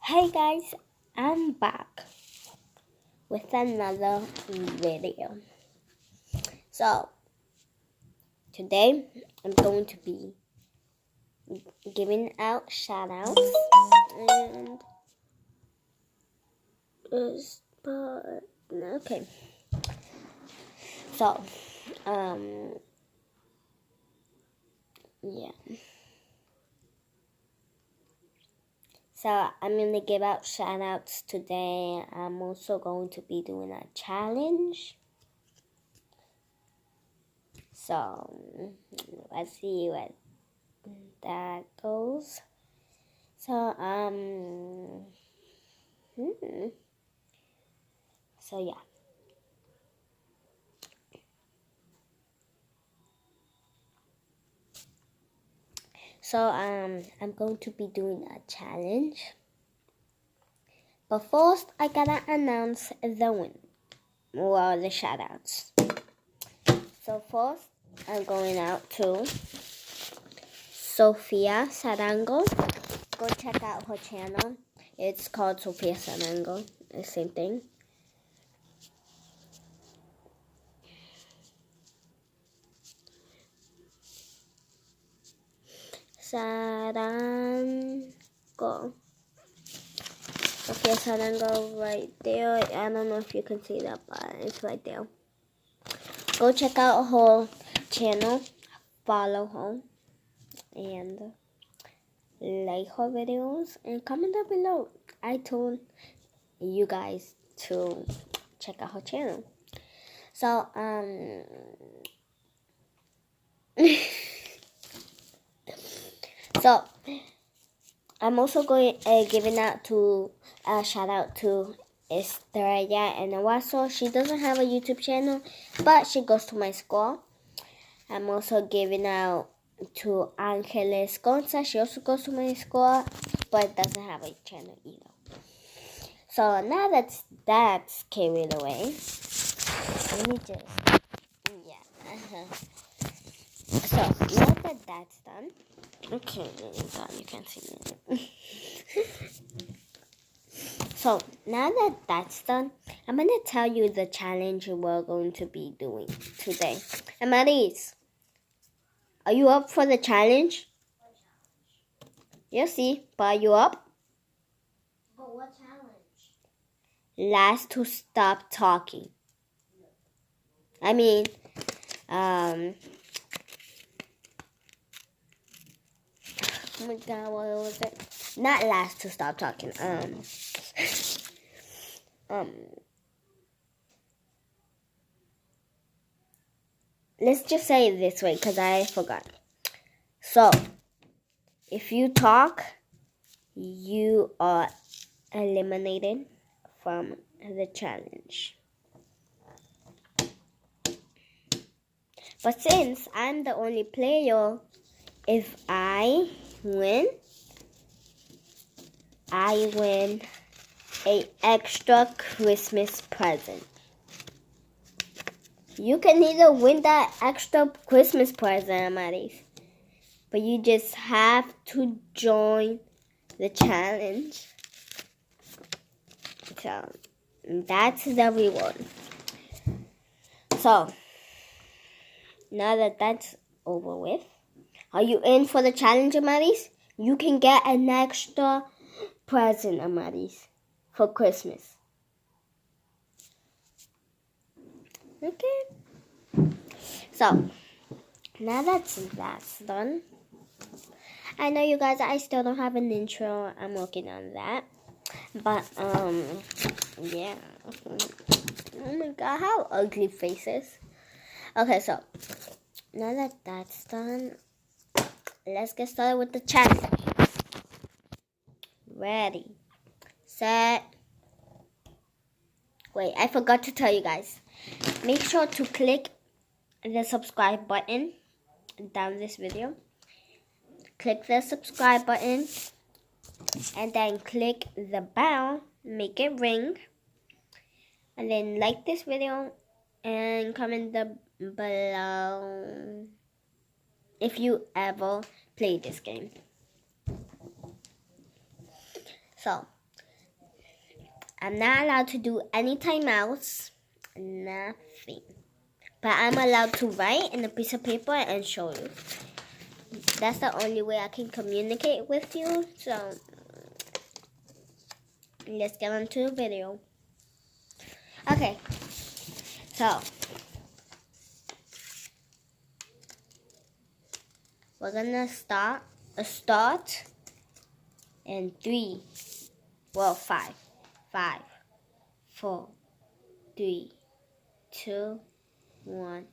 Hey guys, I'm back with another video. So, today I'm going to be giving out shout outs and okay. So, yeah. So, I'm going to give out shout outs today. I'm also going to be doing a challenge. So, let's see what that goes. So, So, yeah. So, I'm going to be doing a challenge. But first, I gotta announce the win. Well, the shoutouts. So first, I'm going out to Sofia Sarango. Go check out her channel. It's called Sofia Sarango. The same thing. Sarango. Sofia Sarango right there. I don't know if you can see that, but it's right there. Go check out her channel. Follow her. And like her videos and comment down below. I told you guys to check out her channel. So so I'm also going giving out to shout out to Estrella and Nawaso. She doesn't have a YouTube channel, but she goes to my school. I'm also giving out to Angeles Gonza. She also goes to my school, but doesn't have a channel either. So now that's carried away, let me just, So now that that's done, okay, God, you can't see me. So now that that's done, I'm going to tell you the challenge we're going to be doing today. Amaris, are you up for the challenge? Yes, see, but are you up? But what challenge? Last to stop talking. I mean, oh my God, what was it? Not last to stop talking. Let's just say it this way, because I forgot. So, if you talk, you are eliminated from the challenge. But since I'm the only player, if I win an extra Christmas present. You can either win that extra Christmas present, Amaris, but you just have to join the challenge. So, that's the reward. So, now that that's over with, are you in for the challenge, Amaris? You can get an extra present, Amaris, for Christmas. Okay. So, now that's done. I know you guys, I still don't have an intro. I'm working on that. But, yeah. Oh my God, how ugly faces. Okay, so, now that that's done, let's get started with the challenge. Ready, set. Wait, I forgot to tell you guys. Make sure to click the subscribe button down this video. Click the subscribe button and then click the bell, make it ring, and then like this video and comment below if you ever play this game. So I'm not allowed to do any timeouts. Nothing. But I'm allowed to write in a piece of paper and show you. That's the only way I can communicate with you. So let's get on to the video. Okay. So we're gonna start in 3, 5, 5, 4, 3, 2, 1.